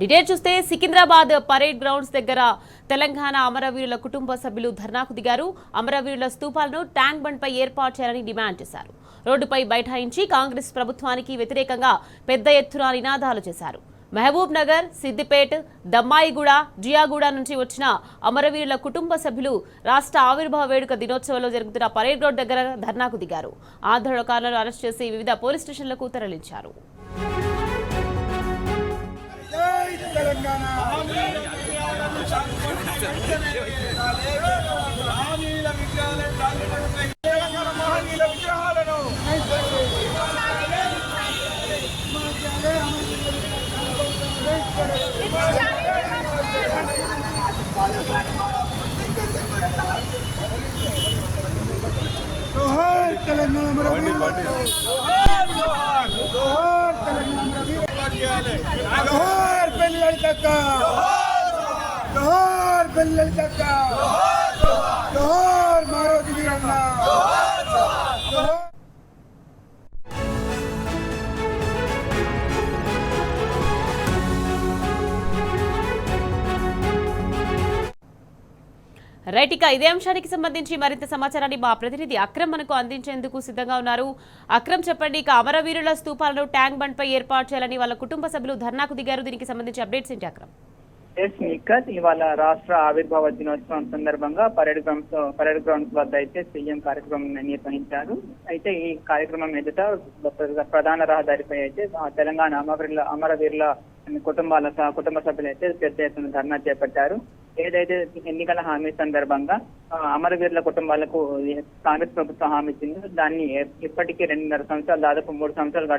Detail చూస్తే Secunderabad parade grounds దగ్గర తెలంగాణ అమరవీరుల కుటుంబ సభ్యులు ధర్నాకు దిగారు. అమరవీరుల స్తూపాలను ట్యాంక్ బండ్ పై ఏర్పాటు చేయాలని డిమాండ్ చేశారు. రోడ్డుపై బైఠాయించి కాంగ్రెస్ ప్రభుత్వానికి వ్యతిరేకంగా పెద్ద ఎత్తున నినాదాలు చేశారు. మహబూబ్ నగర్, సిద్దిపేట్, దమ్మాయిగూడ, జియాగూడ నుంచి వచ్చిన అమరవీరుల కుటుంబ సభ్యులు రాష్ట్ర ఆవిర్భావ వేడుక దినోత్సవంలో జరుగుతున్న పరేడ్ గ్రౌండ్ దగ్గర ధర్నాకు దిగారు. ఆందోళనకారులను అరెస్ట్ చేసి వివిధ పోలీస్ స్టేషన్లకు తరలించారు. రైట్, ఇక ఇదే అంశానికి సంబంధించి మరింత సమాచారాన్ని మా ప్రతినిధి అక్రమ్ మనకు అందించేందుకు సిద్ధంగా ఉన్నారు. అక్రమ్, చెప్పండి, ఇక అమరవీరుల స్తూపాలను ట్యాంక్ బండ్ పై ఏర్పాటు చేయాలని వాళ్ళ కుటుంబ సభ్యులు ధర్నాకు దిగారు. దీనికి సంబంధించి అప్డేట్స్ ఏంటి అక్రమ్? ఇవాళ రాష్ట్ర ఆవిర్భావ దినోత్సవం సందర్భంగా పరేడ్ గ్రౌండ్స్ వద్ద అయితే సీఎం కార్యక్రమం నిర్వహించారు. అయితే ఈ కార్యక్రమం ఎదుట ప్రధాన రహదారిపై అయితే తెలంగాణ అమరవీరుల కుటుంబ సభ్యులు అయితే పెద్ద ఎత్తున ధర్నా చేపట్టారు. ఏదైతే ఎన్నికల హామీ సందర్భంగా అమరవీరుల కుటుంబాలకు కాంగ్రెస్ ప్రభుత్వం హామీ ఇచ్చిందో దాన్ని ఇప్పటికీ 2.5 సంవత్సరాలు, దాదాపు 3 సంవత్సరాలు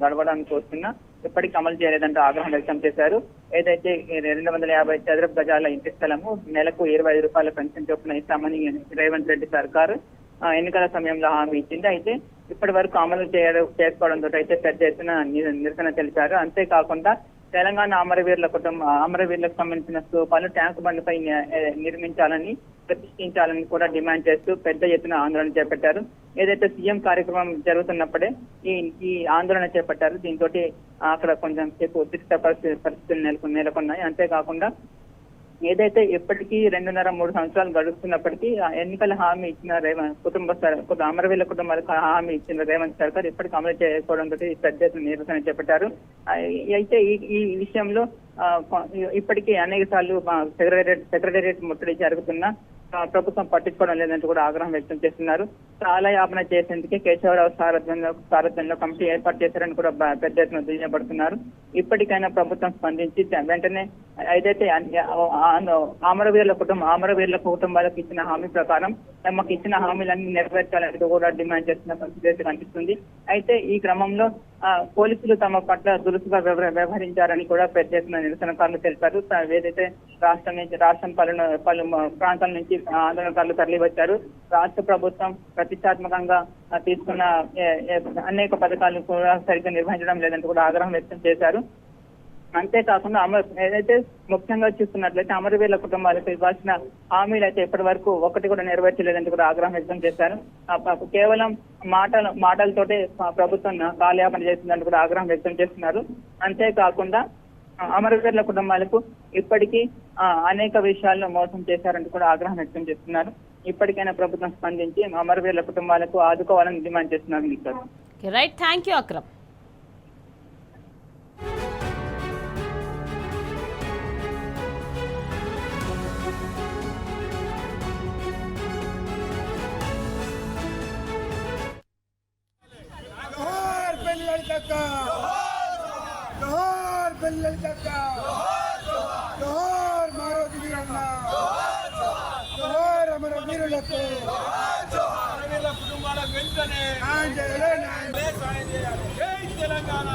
గడవడానికి వస్తున్నా ఇప్పటికీ అమలు చేయలేదంటూ ఆగ్రహం వ్యక్తం చేశారు. ఏదైతే 250 చదరపు గజాల ఇంటి స్థలము నెలకు 25 రూపాయల పెన్షన్ చొప్పున ఇస్తామని రేవంత్ రెడ్డి సర్కారు ఎన్నికల సమయంలో హామీ ఇచ్చింది. అయితే ఇప్పటి వరకు అమలు చేసుకోవడంతో అయితే పెద్ద ఎత్తున నిరసన తెలిపారు. అంతేకాకుండా తెలంగాణ అమరవీరులకు సంబంధించిన స్తూపాలు ట్యాంక్ బండ్పై నిర్మించాలని, ప్రతిష్ఠించాలని కూడా డిమాండ్ చేస్తూ పెద్ద ఎత్తున ఆందోళన చేపట్టారు. ఏదైతే సీఎం కార్యక్రమం జరుగుతున్నప్పుడే ఈ ఆందోళన చేపట్టారు. దీంతో అక్కడ కొంచెం సేపు ఉద్రిక్త పరిస్థితులు నెలకొన్నాయి. అంతేకాకుండా ఏదైతే ఇప్పటికీ 2.5-3 సంవత్సరాలు గడుస్తున్నప్పటికీ ఎన్నికల హామీ ఇచ్చిన అమరవీరుల కుటుంబాలకు హామీ ఇచ్చిన రేవంత్ సర్కార్ ఇప్పటికీ అమలు చేసుకోవడంతో పెద్ద ఎత్తున నిరసన చేపట్టారు. అయితే ఈ విషయంలో ఇప్పటికీ అనేక సార్లు సెక్రటేరియట్ ముట్టడి జరుగుతున్నా ప్రభుత్వం పట్టించుకోవడం లేదంటూ కూడా ఆగ్రహం వ్యక్తం చేస్తున్నారు. కాలయాపన చేసేందుకే కేశవరావు సారథ్యంలో కమిటీ ఏర్పాటు చేశారని కూడా పెద్ద ఎత్తున దుయ్యబడుతున్నారు. ఇప్పటికైనా ప్రభుత్వం స్పందించి వెంటనే ఏదైతే అమరవీరుల కుటుంబాలకు ఇచ్చిన హామీ ప్రకారం తమకు ఇచ్చిన హామీలన్నీ నెరవేర్చాలని కూడా డిమాండ్ చేస్తున్న పరిస్థితి కనిపిస్తుంది. అయితే ఈ క్రమంలో పోలీసులు తమ పట్ల దురుసుగా వ్యవహరించారని కూడా పెద్ద ఎత్తున నిరసనకారులు తెలిపారు. ఏదైతే రాష్ట్రం పలు ప్రాంతాల నుంచి ఆందోళనకారులు తరలి వచ్చారు. రాష్ట్ర ప్రభుత్వం ప్రతిష్టాత్మకంగా తీసుకున్న అనేక పథకాలను కూడా సరిగ్గా నిర్వహించడం లేదంటూ కూడా ఆగ్రహం వ్యక్తం చేశారు. అంతేకాకుండా ఏదైతే ముఖ్యంగా చూస్తున్నట్లయితే అమరవీరుల కుటుంబాలకు ఇవ్వాల్సిన హామీలు అయితే ఇప్పటి వరకు ఒకటి కూడా నెరవేర్చలేదంటూ కూడా ఆగ్రహం వ్యక్తం చేశారు. కేవలం మాటలతోటే ప్రభుత్వం కాలయాపన చేసిందంటూ కూడా ఆగ్రహం వ్యక్తం చేస్తున్నారు. అంతేకాకుండా అమరవీరుల కుటుంబాలకు ఇప్పటికీ అనేక విషయాల్లో మోసం చేశారంటూ కూడా ఆగ్రహం వ్యక్తం చేస్తున్నారు. ఇప్పటికైనా ప్రభుత్వం స్పందించి అమరవీరుల కుటుంబాలకు ఆదుకోవాలని డిమాండ్ చేస్తున్నారు. Right, thank you Akram. Telangana